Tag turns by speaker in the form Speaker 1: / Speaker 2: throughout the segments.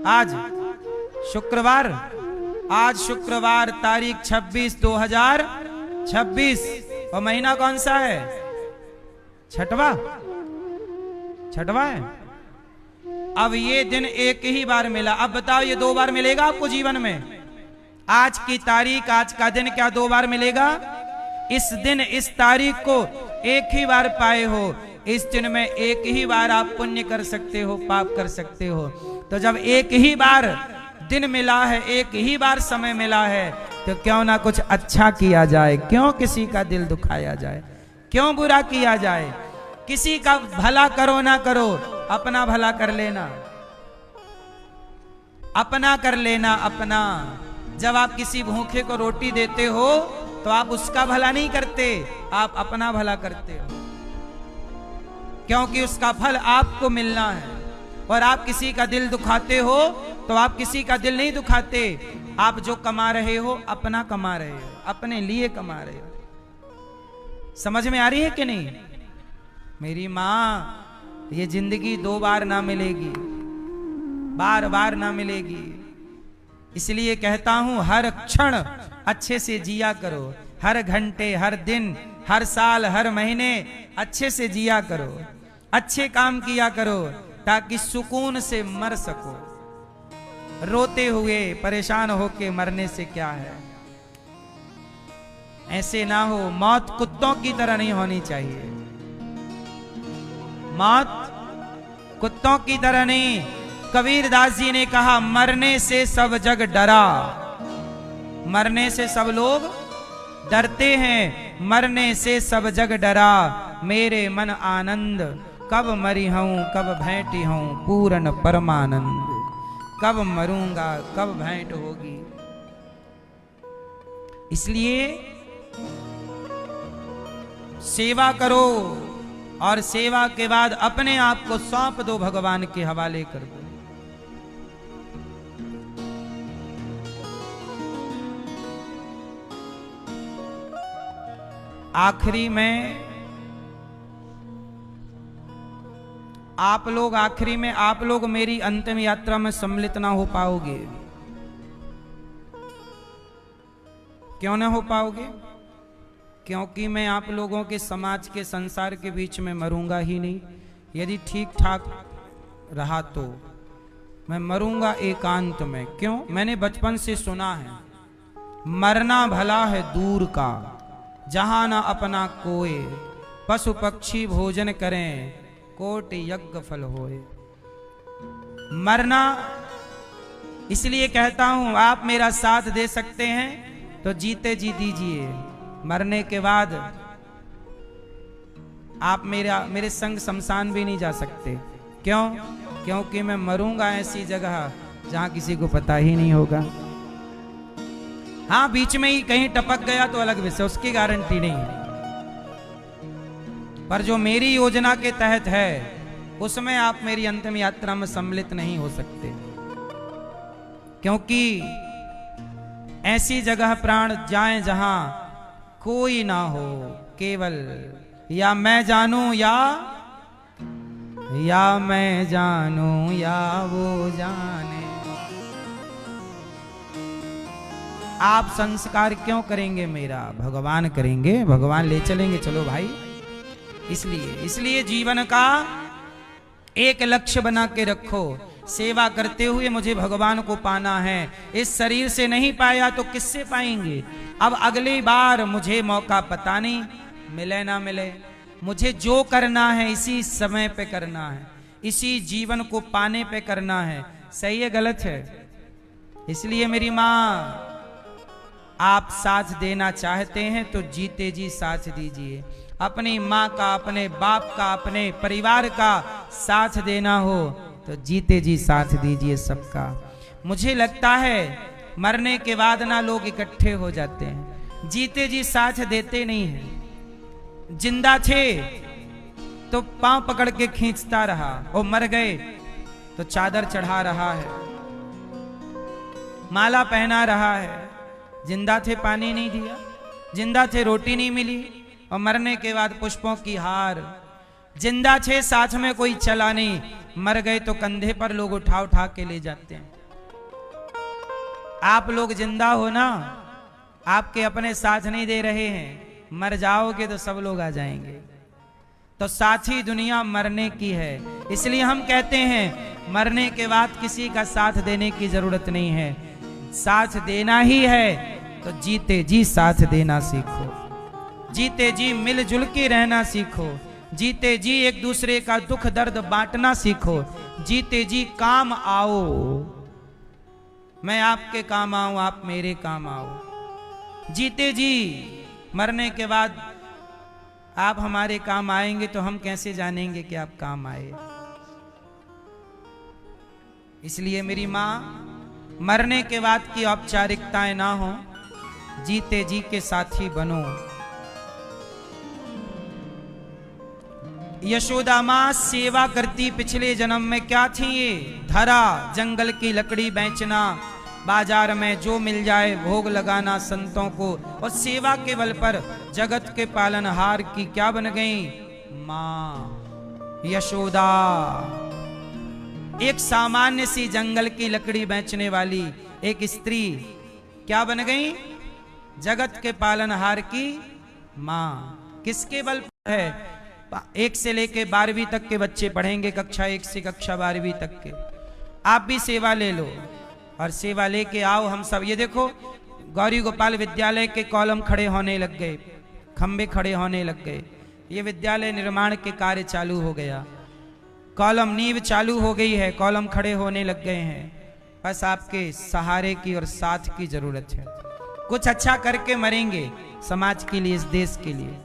Speaker 1: आज शुक्रवार, आज शुक्रवार तारीख 26/2026 और महीना कौन सा है? छठवा है। अब ये दिन एक ही बार मिला। अब बताओ ये 2 बार मिलेगा आपको जीवन में? आज की तारीख, आज का दिन क्या 2 बार मिलेगा? इस दिन, इस तारीख को एक ही बार पाए हो। इस दिन में एक ही बार आप पुण्य कर सकते हो, पाप कर सकते हो। तो जब एक ही बार दिन मिला है, एक ही बार समय मिला है, तो क्यों ना कुछ अच्छा किया जाए? क्यों किसी का दिल दुखाया जाए? क्यों बुरा किया जाए? किसी का भला करो ना करो, अपना भला कर लेना, अपना कर लेना, अपना। जब आप किसी भूखे को रोटी देते हो तो आप उसका भला नहीं करते, आप अपना भला करते हो, क्योंकि उसका फल आपको मिलना है। और आप किसी का दिल दुखाते हो तो आप किसी का दिल नहीं दुखाते। आप जो कमा रहे हो अपना कमा रहे हो, अपने लिए कमा रहे हो। समझ में आ रही है कि नहीं? मेरी मां, ये जिंदगी 2 बार ना मिलेगी, बार बार ना मिलेगी। इसलिए कहता हूं हर क्षण अच्छे से जिया करो, हर घंटे, हर दिन, हर साल, हर महीने अच्छे से जिया करो, अच्छे काम किया करो, ताकि सुकून से मर सको। रोते हुए, परेशान होके मरने से क्या है? ऐसे ना हो। मौत कुत्तों की तरह नहीं होनी चाहिए, मौत कुत्तों की तरह नहीं। कबीरदास जी ने कहा, मरने से सब जग डरा। मरने से सब लोग डरते हैं, मरने से सब जग डरा। मेरे मन आनंद, कब मरी हूं, कब भेंटी हूं पूर्ण परमानंद। कब मरूंगा, कब भेंट होगी। इसलिए सेवा करो, और सेवा के बाद अपने आप को सौंप दो, भगवान के हवाले कर दो। आखिरी में आप लोग मेरी अंतिम यात्रा में सम्मिलित ना हो पाओगे। क्यों ना हो पाओगे? क्योंकि मैं आप लोगों के समाज के, संसार के बीच में मरूंगा ही नहीं। यदि ठीक ठाक रहा तो मैं मरूंगा एकांत में। क्यों? मैंने बचपन से सुना है, मरना भला है दूर का, जहां ना अपना कोय। पशु पक्षी भोजन करें, कोटि यज्ञ फल होए। मरना, इसलिए कहता हूं आप मेरा साथ दे सकते हैं तो जीते जी दीजिए। मरने के बाद आप मेरे संग शमशान भी नहीं जा सकते। क्यों? क्योंकि मैं मरूंगा ऐसी जगह जहां किसी को पता ही नहीं होगा। हाँ, बीच में ही कहीं टपक गया तो अलग विषय, उसकी गारंटी नहीं है। पर जो मेरी योजना के तहत है, उसमें आप मेरी अंतिम यात्रा में सम्मिलित नहीं हो सकते। क्योंकि ऐसी जगह प्राण जाएं जहां कोई ना हो, केवल या मैं जानूं या मैं जानूं या वो जाने। आप संस्कार क्यों करेंगे मेरा? भगवान करेंगे, भगवान ले चलेंगे। चलो भाई। इसलिए जीवन का एक लक्ष्य बना के रखो। सेवा करते हुए मुझे भगवान को पाना है। इस शरीर से नहीं पाया तो किससे पाएंगे? अब अगली बार मुझे मौका पता नहीं मिले ना मिले। मुझे जो करना है इसी समय पे करना है, इसी जीवन को पाने पे करना है। सही है गलत है? इसलिए मेरी मां, आप साथ देना चाहते हैं तो जीते जी साथ दीजिए। अपनी माँ का, अपने बाप का, अपने परिवार का साथ देना हो तो जीते जी साथ दीजिए सबका। मुझे लगता है मरने के बाद ना लोग इकट्ठे हो जाते हैं, जीते जी साथ देते नहीं हैं। जिंदा थे तो पांव पकड़ के खींचता रहा, और मर गए तो चादर चढ़ा रहा है, माला पहना रहा है। जिंदा थे पानी नहीं दिया, जिंदा थे रोटी नहीं मिली, और मरने के बाद पुष्पों की हार। जिंदा थे साथ में कोई चला नहीं, मर गए तो कंधे पर लोग उठा उठा के ले जाते हैं। आप लोग जिंदा हो ना, आपके अपने साथ नहीं दे रहे हैं, मर जाओगे तो सब लोग आ जाएंगे। तो साथी दुनिया मरने की है, इसलिए हम कहते हैं मरने के बाद किसी का साथ देने की जरूरत नहीं है, साथ देना ही है तो जीते जी साथ देना सीखो, जीते जी मिलजुल के रहना सीखो, जीते जी एक दूसरे का दुख दर्द बांटना सीखो, जीते जी काम आओ, मैं आपके काम आऊं आप मेरे काम आओ। जीते जी मरने के बाद आप हमारे काम आएंगे तो हम कैसे जानेंगे कि आप काम आए। इसलिए मेरी मां, मरने के बाद की औपचारिकताएं ना हो, जीते जी के साथी बनो। यशोदा मां सेवा करती पिछले जन्म में क्या थी ये, धरा जंगल की लकड़ी बेचना, बाजार में जो मिल जाए भोग लगाना संतों को, और सेवा के बल पर जगत के पालनहार की क्या बन गई, मां यशोदा। एक सामान्य सी जंगल की लकड़ी बेचने वाली एक स्त्री क्या बन गई, जगत के पालनहार की मां। किसके बल पर है, 1 से लेके 12वीं तक के बच्चे पढ़ेंगे, कक्षा 1 से कक्षा 12वीं तक के। आप भी सेवा ले लो और सेवा लेके आओ हम सब। ये देखो गौरी गोपाल विद्यालय के कॉलम खड़े होने लग गए, खंबे खड़े होने लग गए, ये विद्यालय निर्माण के कार्य चालू हो गया, कॉलम नींव चालू हो गई है, कॉलम खड़े होने लग गए हैं। बस आपके सहारे की और साथ की जरूरत है। कुछ अच्छा करके मरेंगे समाज के लिए, इस देश के लिए।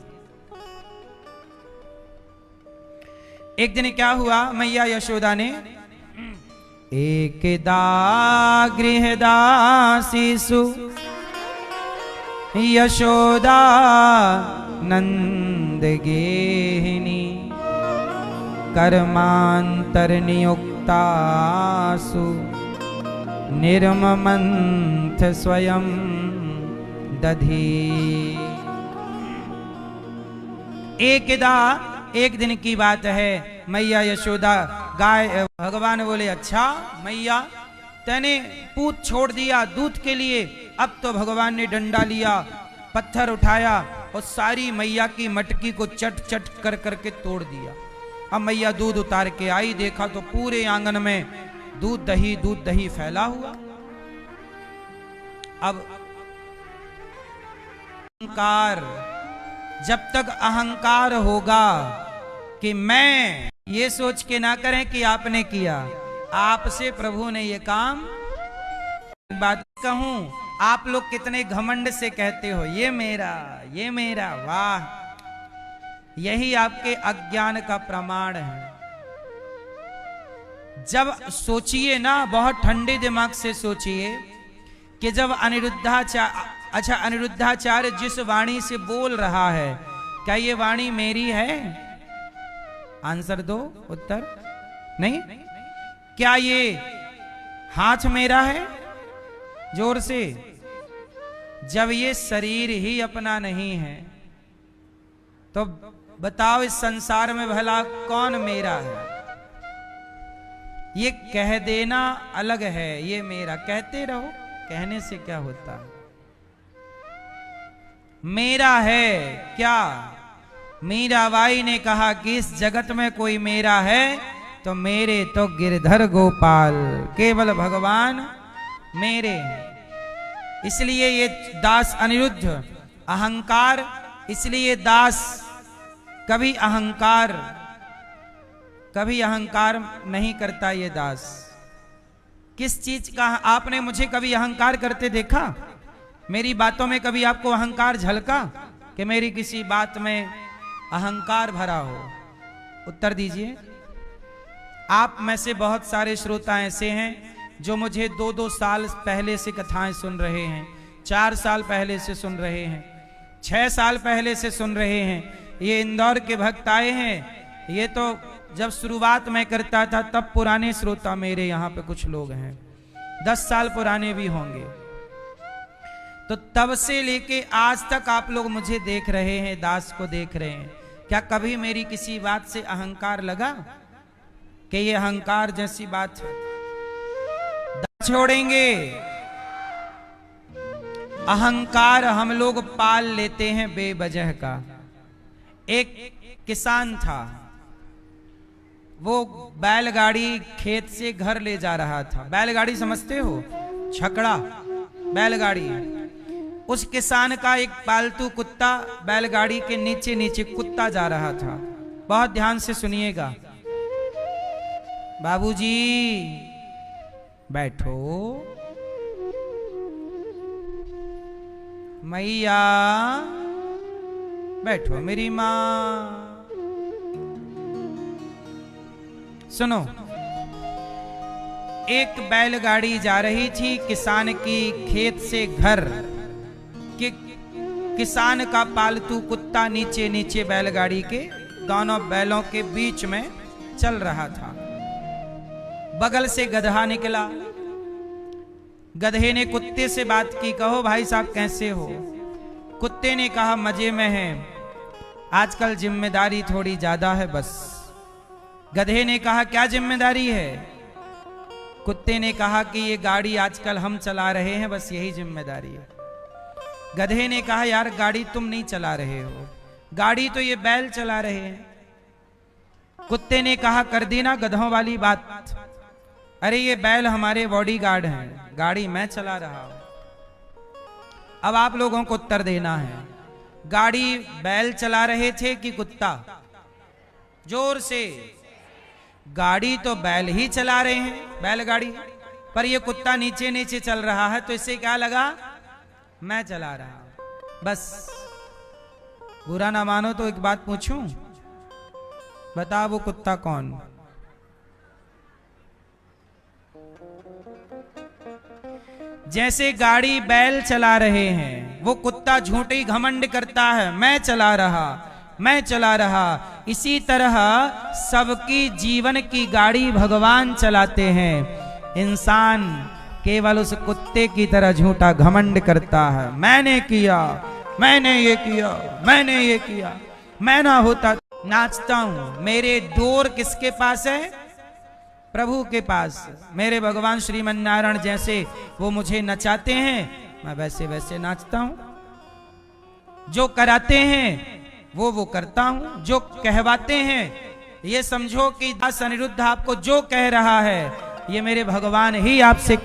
Speaker 1: एक दिन क्या हुआ, मैया यशोदा ने एकदा गृहदासीसु यशोदा नंद गेहिनी कर्मांतर नियुक्तासु निर्ममंथ स्वयं दधी। एकदा, एक दिन की बात है, मैया यशोदा गाय, भगवान बोले अच्छा मैया तैने पूत छोड़ दिया दूध के लिए, अब तो भगवान ने डंडा लिया, पत्थर उठाया और सारी मैया की मटकी को चट चट कर करके तोड़ दिया। अब मैया दूध उतार के आई, देखा तो पूरे आंगन में दूध दही फैला हुआ। अब अहंकार, जब तक अहंकार होगा कि मैं, ये सोच के ना करें कि आपने किया, आपसे प्रभु ने ये काम। बात कहूं, आप लोग कितने घमंड से कहते हो ये मेरा, वाह, यही आपके अज्ञान का प्रमाण है। जब सोचिए ना, बहुत ठंडे दिमाग से सोचिए कि जब अनिरुद्धाचार्य जिस वाणी से बोल रहा है, क्या ये वाणी मेरी है? आंसर दो, उत्तर नहीं। क्या ये हाथ मेरा है? जोर से। जब ये शरीर ही अपना नहीं है तो बताओ इस संसार में भला कौन मेरा है? ये कह देना अलग है, ये मेरा कहते रहो, कहने से क्या होता है। मेरा है क्या? मीराबाई ने कहा कि इस जगत में कोई मेरा है तो मेरे तो गिरधर गोपाल, केवल भगवान मेरे हैं। इसलिए ये दास अनिरुद्ध, अहंकार, इसलिए दास कभी अहंकार नहीं करता। ये दास किस चीज का? आपने मुझे कभी अहंकार करते देखा? मेरी बातों में कभी आपको अहंकार झलका कि मेरी किसी बात में अहंकार भरा हो? उत्तर दीजिए। आप में से बहुत सारे श्रोता ऐसे हैं जो मुझे 2-2 साल पहले से कथाएं सुन रहे हैं, 4 साल पहले से सुन रहे हैं, 6 साल पहले से सुन रहे हैं। ये इंदौर के भक्त आए हैं। ये तो जब शुरुआत मैं करता था तब पुराने श्रोता मेरे यहाँ पे कुछ लोग हैं, 10 साल पुराने भी होंगे। तो तब से लेके आज तक आप लोग मुझे देख रहे हैं, दास को देख रहे हैं। क्या कभी मेरी किसी बात से अहंकार लगा? कि ये अहंकार जैसी बात है, छोड़ेंगे। अहंकार हम लोग पाल लेते हैं बेवजह का। एक किसान था, वो बैलगाड़ी खेत से घर ले जा रहा था। बैलगाड़ी समझते हो? छकड़ा बैलगाड़ी। उस किसान का एक पालतू कुत्ता बैलगाड़ी के नीचे नीचे कुत्ता जा रहा था। बहुत ध्यान से सुनिएगा। बाबूजी बैठो, मैया बैठो, मेरी माँ। सुनो, एक बैलगाड़ी जा रही थी किसान की खेत से घर। कि किसान का पालतू कुत्ता नीचे नीचे बैलगाड़ी के दोनों बैलों के बीच में चल रहा था। बगल से गधा निकला। गधे ने कुत्ते से बात की, कहो भाई साहब कैसे हो? कुत्ते ने कहा मजे में है, आजकल जिम्मेदारी थोड़ी ज्यादा है बस। गधे ने कहा क्या जिम्मेदारी है? कुत्ते ने कहा कि ये गाड़ी आजकल हम चला रहे हैं, बस यही जिम्मेदारी है। गधे ने कहा यार गाड़ी तुम नहीं चला रहे हो, गाड़ी तो ये बैल चला रहे हैं। कुत्ते ने कहा कर दी ना गधों वाली बात, अरे ये बैल हमारे बॉडीगार्ड हैं, गाड़ी मैं चला रहा हूं। अब आप लोगों को उत्तर देना है, गाड़ी बैल चला रहे थे कि कुत्ता? जोर से। गाड़ी तो बैल ही चला रहे हैं, बैलगाड़ी, पर ये कुत्ता नीचे नीचे चल रहा है, तो इससे क्या लगा? मैं चला रहा हूं। बस बुरा ना मानो तो एक बात पूछूं, बता वो कुत्ता कौन? जैसे गाड़ी बैल चला रहे हैं, वो कुत्ता झूठी घमंड करता है, मैं चला रहा, मैं चला रहा। इसी तरह सबकी जीवन की गाड़ी भगवान चलाते हैं। इंसान केवल उस कुत्ते की तरह झूठा घमंड करता है, मैंने किया, मैंने ये किया, मैंने ये किया, मैं ना होता। नाचता हूं, मेरे डोर किसके पास है? प्रभु के पास। मेरे भगवान श्रीमन नारायण जैसे वो मुझे नचाते हैं, मैं वैसे वैसे नाचता हूं। जो कराते हैं वो करता हूं, जो कहवाते हैं, ये समझो कि दास अनिरुद्ध आपको जो कह रहा है, ये मेरे भगवान ही आपसे,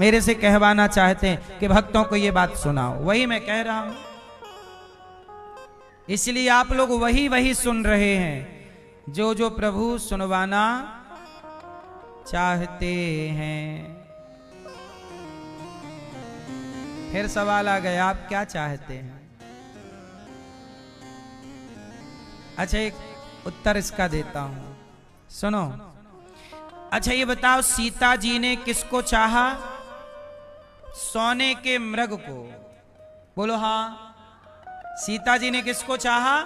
Speaker 1: मेरे से कहवाना चाहते हैं कि भक्तों को ये बात सुनाओ, वही मैं कह रहा हूं। इसलिए आप लोग वही वही सुन रहे हैं जो जो प्रभु सुनवाना चाहते हैं। फिर सवाल आ गया, आप क्या चाहते हैं? अच्छा एक उत्तर इसका देता हूं, सुनो। अच्छा ये बताओ, सीता जी ने किसको चाहा? सोने के मृग को। बोलो हाँ। सीता जी ने किसको चाहा?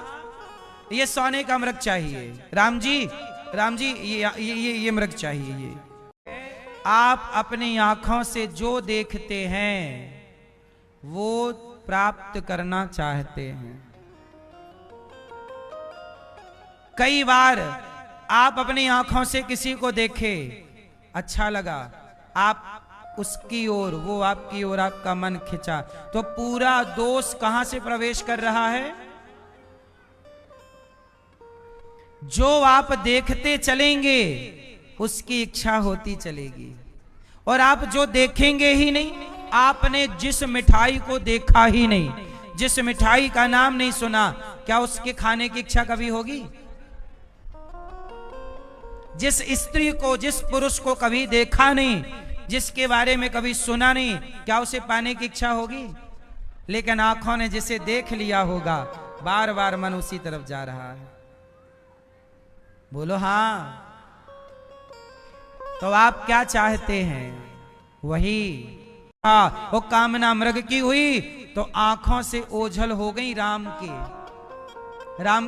Speaker 1: ये सोने का मृग चाहिए। राम जी ये मृग चाहिए। ये आप अपनी आंखों से जो देखते हैं वो प्राप्त करना चाहते हैं। कई बार आप अपनी आंखों से किसी को देखे, अच्छा लगा, आप उसकी ओर, वो आपकी ओर आपका मन खिंचा, तो पूरा दोष कहां से प्रवेश कर रहा है? जो आप देखते चलेंगे उसकी इच्छा होती चलेगी, और आप जो देखेंगे ही नहीं। आपने जिस मिठाई को देखा ही नहीं, जिस मिठाई का नाम नहीं सुना, क्या उसके खाने की इच्छा कभी होगी? जिस स्त्री को, जिस पुरुष को कभी देखा नहीं, जिसके बारे में कभी सुना नहीं, क्या उसे पाने की इच्छा होगी? लेकिन आंखों ने जिसे देख लिया होगा, बार बार मन उसी तरफ जा रहा है। बोलो हाँ। तो आप क्या चाहते हैं? वही। हाँ, वो कामना मृग की हुई तो आंखों से ओझल हो गई राम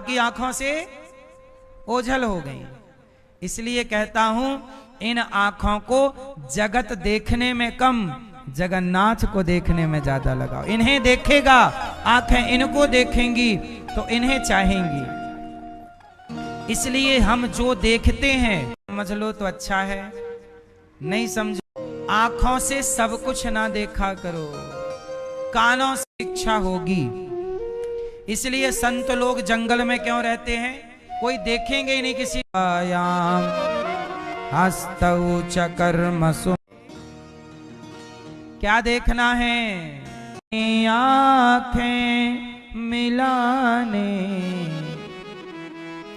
Speaker 1: की आंखों से ओझल हो गई। इसलिए कहता हूं, इन आंखों को जगत देखने में कम, जगन्नाथ को देखने में ज्यादा लगाओ। इन्हें देखेगा, आंखें इनको देखेंगी तो इन्हें चाहेंगी। इसलिए हम जो देखते हैं समझ लो तो अच्छा है, नहीं समझो। आंखों से सब कुछ ना देखा करो, कानों से इच्छा होगी। इसलिए संत लोग जंगल में क्यों रहते हैं? कोई देखेंगे ही नहीं किसी। आयाम हस्तौ च कर्मसु, क्या देखना है? आंखें मिलाने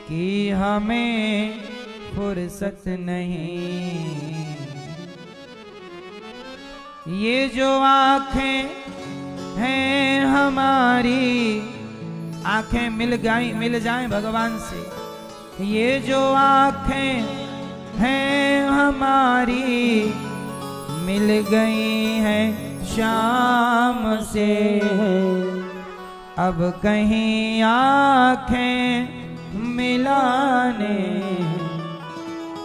Speaker 1: की हमें फुर्सत नहीं। ये जो आंखें हैं हमारी, आंखें मिल जाएं भगवान से। ये जो आंखें हैं हमारी मिल गई हैं शाम से, अब कहीं आंखें मिलाने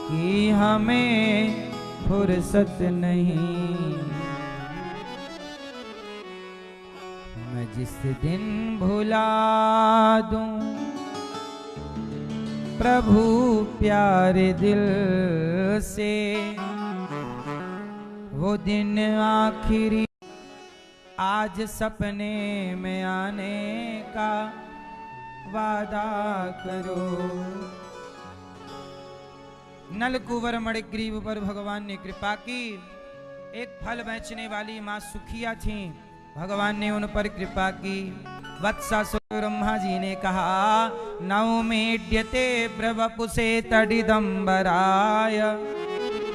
Speaker 1: की हमें फुर्सत नहीं। मैं जिस दिन भुला दूं प्रभु प्यारे दिल से, वो दिन आखिरी आज सपने में आने का वादा करो। नलकुंवर मणिग्रीव पर भगवान ने कृपा की। एक फल बेचने वाली माँ सुखिया थी, भगवान ने उन पर कृपा की। वत्सासुर ब्रह्मा जी ने कहा, नवमीड्यते प्रवपुषे तडिदंबराय,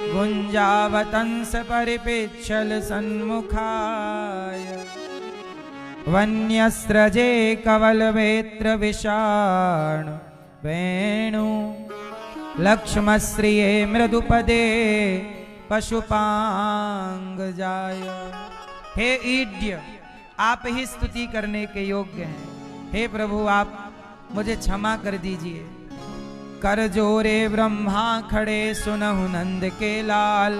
Speaker 1: गुंजावतंस परिपेक्षल सन्मुखाय, वन्यस्रजे कवलवेत्र विषाण वेणु, लक्ष्मश्रिये मृदुपदे पशुपांग जाय। हे ईड्य, आप ही स्तुति करने के योग्य हैं। हे प्रभु, आप मुझे क्षमा कर दीजिए। कर जोरे ब्रह्मा खड़े सुनहु नंद के लाल,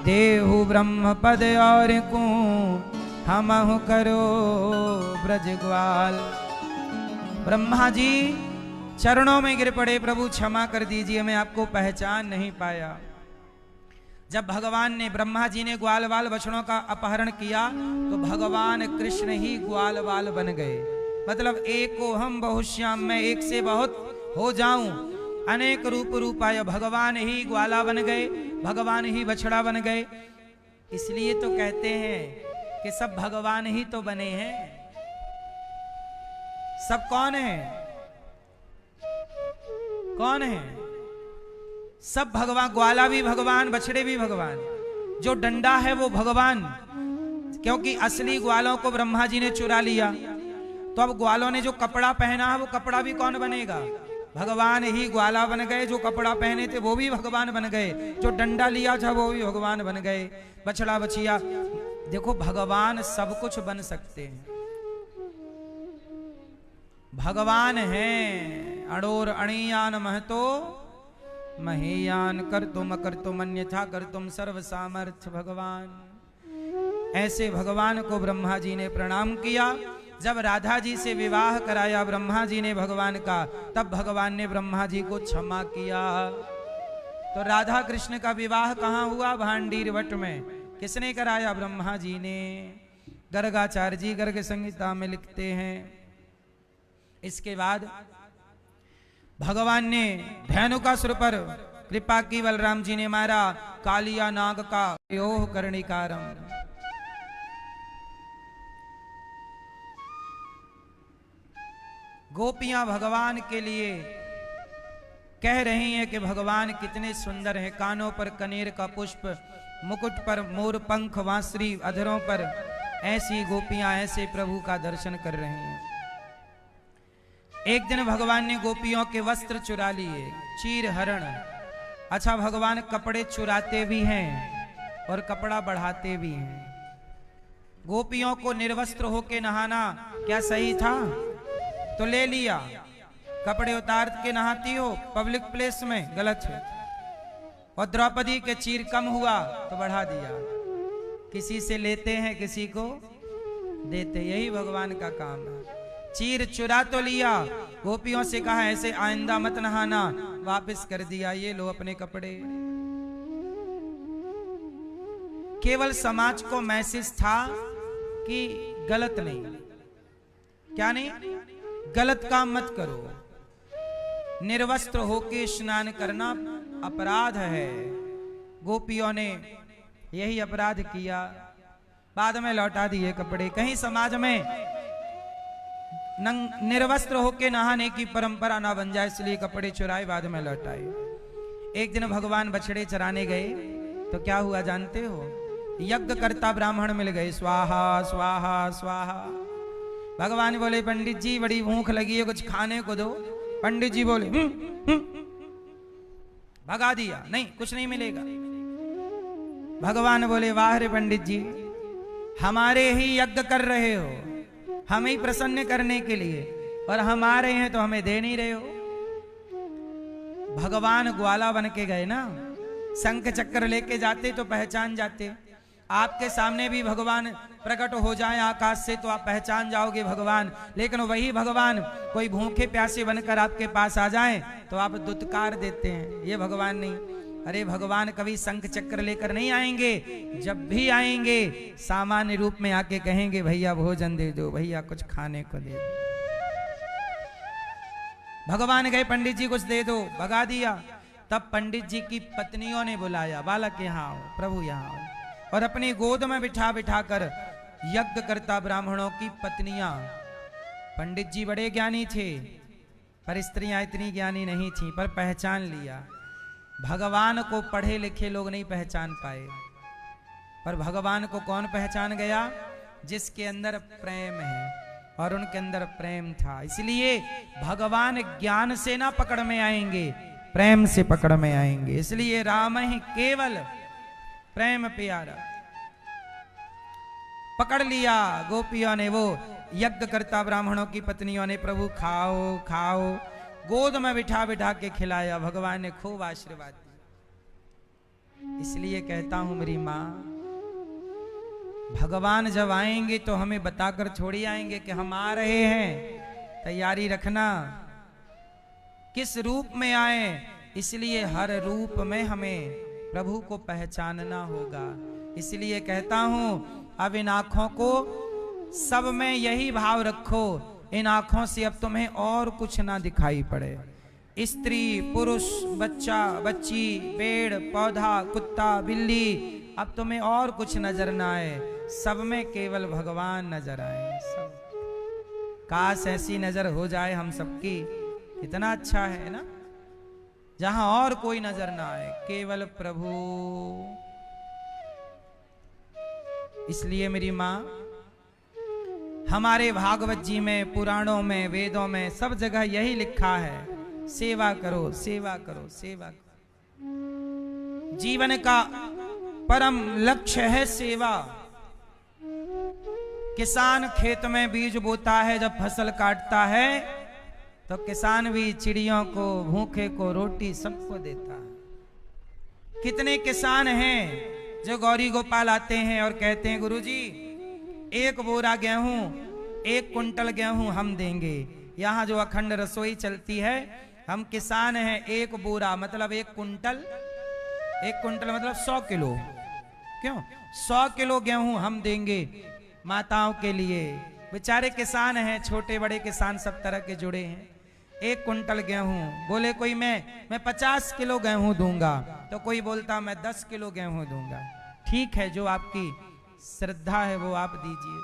Speaker 1: देहु ब्रह्म पद और को हमहु करो ब्रज ग्वाल। ब्रह्मा जी चरणों में गिर पड़े, प्रभु क्षमा कर दीजिए, मैं आपको पहचान नहीं पाया। जब भगवान ने, ब्रह्मा जी ने ग्वाल बाल बछड़ों का अपहरण किया तो भगवान कृष्ण ही ग्वाल बाल बन गए। मतलब एको हम बहुश्याम, मैं एक से बहुत हो जाऊं, अनेक रूप रूपाय, भगवान ही ग्वाला बन गए, भगवान ही बछड़ा बन गए। इसलिए तो कहते हैं कि सब भगवान ही तो बने हैं। सब कौन है? कौन है? सब भगवान। ग्वाला भी भगवान, बछड़े भी भगवान, जो डंडा है वो भगवान, क्योंकि असली ग्वालों को ब्रह्मा जी ने चुरा लिया। तो अब ग्वालों ने जो कपड़ा पहना है वो कपड़ा भी कौन बनेगा? भगवान ही ग्वाला बन गए। जो कपड़ा पहने थे वो भी भगवान बन गए, जो डंडा लिया था वो भी भगवान बन गए। बछड़ा बछिया, देखो भगवान सब कुछ बन सकते हैं। भगवान हैं। अणोर अणियान महतो महीयान, कर तुम अन्यथा कर तुम सर्व सामर्थ्य भगवान। ऐसे भगवान को ब्रह्मा जी ने प्रणाम किया। जब राधा जी से विवाह कराया ब्रह्मा जी ने भगवान का, तब भगवान ने ब्रह्मा जी को क्षमा किया। तो राधा कृष्ण का विवाह कहाँ हुआ? Bhandir what may. किसने कराया? ब्रह्मा जी ने। गर्गाचार्य जी गर्ग संहिता में लिखते हैं। इसके बाद भगवान ने धेनुकासुर पर कृपा की, बलराम जी ने मारा। कालिया नाग का योह कर्णिकारम। गोपियां भगवान के लिए कह रही हैं कि भगवान कितने सुंदर हैं। कानों पर कनेर का पुष्प, मुकुट पर मोर पंख, वांसुरी अधरों पर, ऐसी गोपियां ऐसे प्रभु का दर्शन कर रही हैं। एक दिन भगवान ने गोपियों के वस्त्र चुरा लिए, चीर हरण। अच्छा, भगवान कपड़े चुराते भी हैं और कपड़ा बढ़ाते भी हैं। गोपियों को निर्वस्त्र होके नहाना क्या सही था? तो ले लिया। कपड़े उतार के नहाती हो पब्लिक प्लेस में, गलत है। और द्रौपदी के चीर कम हुआ तो बढ़ा दिया। किसी से लेते हैं, किसी को देते। यही भगवान का काम है। चीर चुरा तो लिया, गोपियों से कहा ऐसे आइंदा मत नहाना, वापस कर दिया, ये लो अपने कपड़े। केवल समाज को मैसेज था कि गलत नहीं, क्या नहीं, गलत काम मत करो। निर्वस्त्र होके स्नान करना अपराध है। गोपियों ने यही अपराध किया, बाद में लौटा दिए कपड़े। कहीं समाज में निर्वस्त्र होके नहाने की परंपरा ना बन जाए, इसलिए कपड़े चुराए बाद में लौटाए। एक दिन भगवान बछड़े चराने गए तो क्या हुआ जानते हो? यज्ञ करता ब्राह्मण मिल गए, स्वाहा स्वाहा स्वाहा। भगवान बोले पंडित जी बड़ी भूख लगी है, कुछ खाने को दो। पंडित जी बोले भगा दिया, नहीं कुछ नहीं मिलेगा। भगवान बोले वाह रे पंडित जी, हमारे ही यज्ञ कर रहे हो, हमें ही प्रसन्न करने के लिए, और हमारे हैं तो हमें दे नहीं रहे हो। भगवान ग्वाला बन के गए ना, शंख चक्र लेके जाते तो पहचान जाते। आपके सामने भी भगवान प्रकट हो जाए आकाश से तो आप पहचान जाओगे भगवान, लेकिन वही भगवान कोई भूखे प्यासे बनकर आपके पास आ जाएं तो आप दुत्कार देते हैं, ये भगवान नहीं। अरे भगवान कभी शंख चक्र लेकर नहीं आएंगे, जब भी आएंगे सामान्य रूप में आके कहेंगे भैया भोजन दे दो, भैया कुछ खाने को दे दो। भगवान गए पंडित जी कुछ दे दो, भगा दिया। तब पंडित जी की पत्नियों ने बुलाया, बालक यहाँ आओ, प्रभु यहाँ आओ, और अपनी गोद में बिठा बिठा कर यज्ञ करता ब्राह्मणों की पत्नियां। पंडित जी बड़े ज्ञानी थे पर स्त्रियां इतनी ज्ञानी नहीं थी, पर पहचान लिया। भगवान को पढ़े लिखे लोग नहीं पहचान पाए, पर भगवान को कौन पहचान गया? जिसके अंदर प्रेम है, और उनके अंदर प्रेम था। इसलिए भगवान ज्ञान से ना पकड़ में आएंगे, प्रेम से पकड़ में आएंगे। इसलिए राम ही केवल प्रेम प्यारा। पकड़ लिया गोपियों ने, वो यज्ञ करता ब्राह्मणों की पत्नियों ने, प्रभु खाओ खाओ, गोद में बिठा बिठा के खिलाया। भगवान ने खूब आशीर्वाद दिया। इसलिए कहता हूं मेरी मां, भगवान जब आएंगे तो हमें बताकर छोड़ी आएंगे कि हम आ रहे हैं, तैयारी रखना। किस रूप में आए, इसलिए हर रूप में हमें प्रभु को पहचानना होगा। इसलिए कहता हूं अब इन आंखों को सब में यही भाव रखो, इन आंखों से अब तुम्हें और कुछ ना दिखाई पड़े। स्त्री पुरुष बच्चा बच्ची पेड़ पौधा कुत्ता बिल्ली, अब तुम्हें और कुछ नजर ना आए, सब में केवल भगवान नजर आए। सब काश ऐसी नजर हो जाए हम सबकी, कितना अच्छा है ना, जहां और कोई नजर ना आए, केवल प्रभु। इसलिए मेरी मां, हमारे भागवत जी में, पुराणों में, वेदों में सब जगह यही लिखा है, सेवा करो सेवा करो सेवा करो। जीवन का परम लक्ष्य है सेवा। किसान खेत में बीज बोता है, जब फसल काटता है तो किसान भी चिड़ियों को, भूखे को रोटी सबको देता है। कितने किसान हैं जो गौरी गोपाल आते हैं और कहते हैं गुरुजी 1 बोरा गेहूं 1 कुंटल गेहूं हम देंगे। यहाँ जो अखंड रसोई चलती है, हम किसान हैं, 1 बोरा मतलब 1 कुंटल, 1 कुंटल मतलब 100 किलो, क्यों 100 किलो गेहूं हम देंगे माताओं के लिए। बेचारे किसान हैं, छोटे बड़े किसान सब तरह के जुड़े हैं। 1 कुंटल गेहूं, बोले कोई मैं 50 किलो गेहूं दूंगा, तो कोई बोलता मैं 10 किलो गेहूं दूंगा। ठीक है, जो आपकी श्रद्धा है वो आप दीजिए।